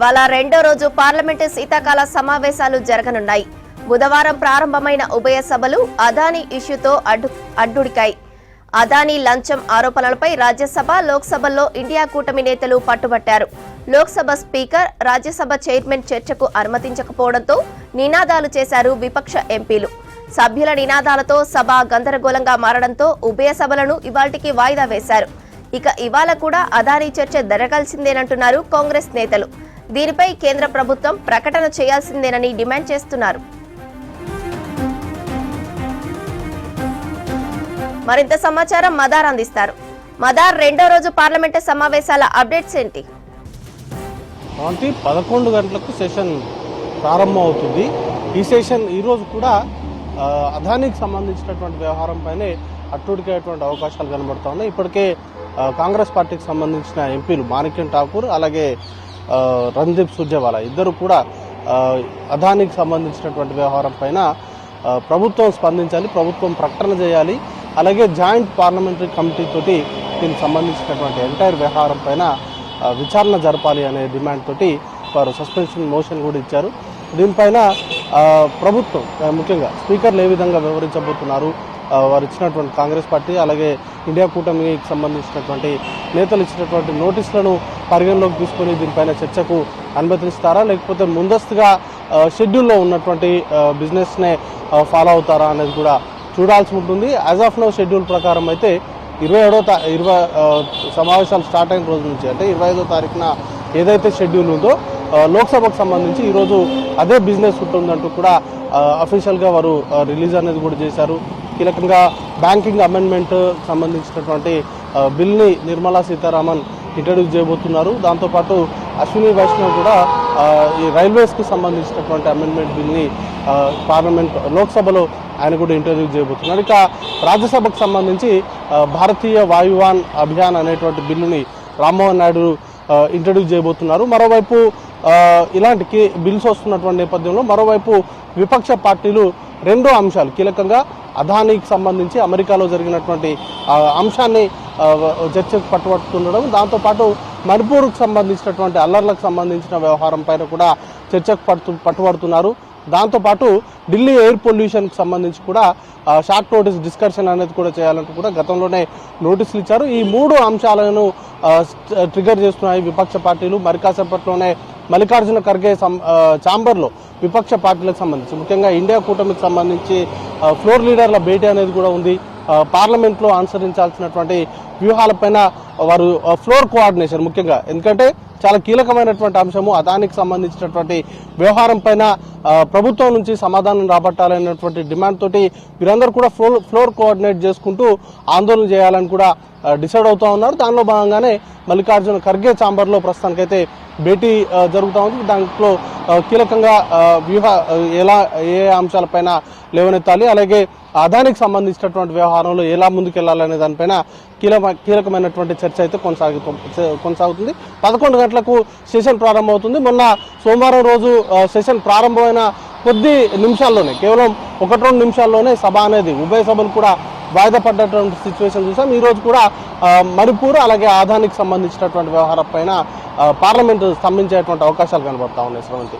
ఇవాళ రెండో రోజు పార్లమెంటు శీతాకాల సమావేశాలు జరగనున్నాయి. బుధవారం ప్రారంభమైన ఉభయ సభలు అదానీ ఇష్యూతో అడ్డుడికాయి. అదానీ లంచం ఆరోపణలపై రాజ్యసభ, లోక్సభల్లో ఇండియా కూటమి నేతలు పట్టుబట్టారు. లోక్సభ స్పీకర్, రాజ్యసభ చైర్మన్ చర్చకు అనుమతించకపోవడంతో నినాదాలు చేశారు విపక్ష ఎంపీలు. సభ్యుల నినాదాలతో సభ గందరగోళంగా మారడంతో ఉభయ సభలను ఇవాల్టికి వాయిదా వేశారు. ఇక ఇవాళ కూడా అదానీ చర్చ జరగాల్సిందేనంటున్నారు కాంగ్రెస్ నేతలు. దీనిపై కేంద్ర ప్రభుత్వం ప్రకటన చేయాల్సిందేనని డిమాండ్ చేస్తున్నారు. మరింత సమాచారం మదార్ అందిస్తారు. మదార్, రెండో రోజు పార్లమెంటు సమావేశాల అప్డేట్స్ ఏంటి? 11 గంటలకు సెషన్ ప్రారంభం అవుతుంది. ఈ సెషన్ ఈరోజు కూడా అదానీకి సంబంధించినటువంటి వ్యవహారంపైనే అట్టుడికేటువంటి అవకాశాలు కనబడుతూ ఉన్నాయి. ఇప్పటికే కాంగ్రెస్ పార్టీకి సంబంధించిన ఎంపీలు మాణిక్యం ఠాకూర్ అలాగే రణదీప్ సుర్జేవాలా ఇద్దరు కూడా అదానీకి సంబంధించినటువంటి వ్యవహారం పైన ప్రభుత్వం స్పందించాలి, ప్రభుత్వం ప్రకటన చేయాలి, అలాగే జాయింట్ పార్లమెంటరీ కమిటీ తోటి దీనికి సంబంధించినటువంటి ఎంటైర్ వ్యవహారం పైన విచారణ జరపాలి అనే డిమాండ్ తోటి వారు సస్పెన్షన్ మోషన్ కూడా ఇచ్చారు. దీనిపైన ప్రభుత్వం ముఖ్యంగా స్పీకర్లు ఏ విధంగా వ్యవహరించబోతున్నారు, వారు ఇచ్చినటువంటి కాంగ్రెస్ పార్టీ అలాగే ఇండియా కూటమికి సంబంధించినటువంటి నేతలు ఇచ్చినటువంటి నోటీసులను పరిగణలోకి తీసుకొని దీనిపైన చర్చకు అనుమతిస్తారా, లేకపోతే ముందస్తుగా షెడ్యూల్లో ఉన్నటువంటి బిజినెస్నే ఫాలో అవుతారా అనేది కూడా చూడాల్సి ఉంటుంది. యాజ్ ఆఫ్ నౌ షెడ్యూల్ ప్రకారం అయితే 27 సమావేశాలు స్టార్ట్ అయిన రోజు నుంచి అంటే 25వ తారీఖున ఏదైతే షెడ్యూల్ ఉందో లోక్సభకు సంబంధించి ఈరోజు అదే బిజినెస్ ఉంటుందంటూ కూడా అఫీషియల్గా వారు రిలీజ్ అనేది కూడా చేశారు. కీలకంగా బ్యాంకింగ్ అమెండ్మెంట్ సంబంధించినటువంటి బిల్ని నిర్మలా సీతారామన్ ఇంట్రడ్యూస్ చేయబోతున్నారు. దాంతోపాటు అశ్విని వైష్ణవ్ కూడా ఈ రైల్వేస్కి సంబంధించినటువంటి అమెండ్మెంట్ బిల్ని పార్లమెంట్ లోక్సభలో ఆయన కూడా ఇంట్రడ్యూస్ చేయబోతున్నారు. ఇక రాజ్యసభకు సంబంధించి భారతీయ వాయువాన్ అభియాన్ అనేటువంటి బిల్లుని రామ్మోహన్ నాయుడు ఇంట్రడ్యూస్ చేయబోతున్నారు. మరోవైపు ఇలాంటి బిల్స్ వస్తున్నటువంటి నేపథ్యంలో మరోవైపు విపక్ష పార్టీలు రెండో అంశాలు కీలకంగా అదానీకి సంబంధించి అమెరికాలో జరిగినటువంటి అంశాన్ని చర్చకు పట్టుబడుతుండడం, దాంతోపాటు మణిపూర్కు సంబంధించినటువంటి అల్లర్లకు సంబంధించిన వ్యవహారం పైన కూడా చర్చకు పట్టుబడుతున్నారు. దాంతోపాటు ఢిల్లీ ఎయిర్ పొల్యూషన్కి సంబంధించి కూడా షార్ట్ నోటీస్ డిస్కషన్ అనేది కూడా చేయాలంటూ కూడా గతంలోనే నోటీసులు ఇచ్చారు. ఈ 3 అంశాలను ట్రిగర్ చేస్తున్నాయి విపక్ష పార్టీలు. మరి కాసేపట్లోనే మల్లికార్జున ఖర్గే ఛాంబర్లో విపక్ష పార్టీలకు సంబంధించి ముఖ్యంగా ఇండియా కూటమికి సంబంధించి ఫ్లోర్ లీడర్ల భేటీ అనేది కూడా ఉంది. పార్లమెంట్లో అనుసరించాల్సినటువంటి వ్యూహాలపైన వారు ఫ్లోర్ కోఆర్డినేషన్ ముఖ్యంగా, ఎందుకంటే చాలా కీలకమైనటువంటి అంశము అదానికి సంబంధించినటువంటి వ్యవహారం పైన ప్రభుత్వం నుంచి సమాధానం రాబట్టాలనేటువంటి డిమాండ్ తోటి వీరందరూ కూడా ఫ్లోర్ కోఆర్డినేట్ చేసుకుంటూ ఆందోళన చేయాలని కూడా డిసైడ్ అవుతూ ఉన్నారు. దానిలో భాగంగానే మల్లికార్జున ఖర్గే ఛాంబర్లో ప్రస్తుతానికైతే భేటీ జరుగుతూ ఉంది. దాంట్లో కీలకంగా ఏ అంశాలపైన లేవనెత్తాలి, అలాగే అదానికి సంబంధించినటువంటి వ్యవహారంలో ఎలా ముందుకెళ్లాలనే దానిపైన కీలకమైనటువంటి చర్చ అయితే కొనసాగుతుంది. 11 గంటలకు సెషన్ ప్రారంభమవుతుంది. మొన్న సోమవారం రోజు సెషన్ ప్రారంభమైన కొద్ది నిమిషాల్లోనే కేవలం 1-2 నిమిషాల్లోనే సభ అనేది ఉభయ సభలు కూడా వాయిదా పడ్డటువంటి సిచ్యువేషన్ చూసాం. ఈ రోజు కూడా మణిపూర్ అలాగే అదానికి సంబంధించినటువంటి వ్యవహారం పైన పార్లమెంటు స్తంభించేటువంటి అవకాశాలు కనబడతా ఉన్నాయి. శ్రవంతి.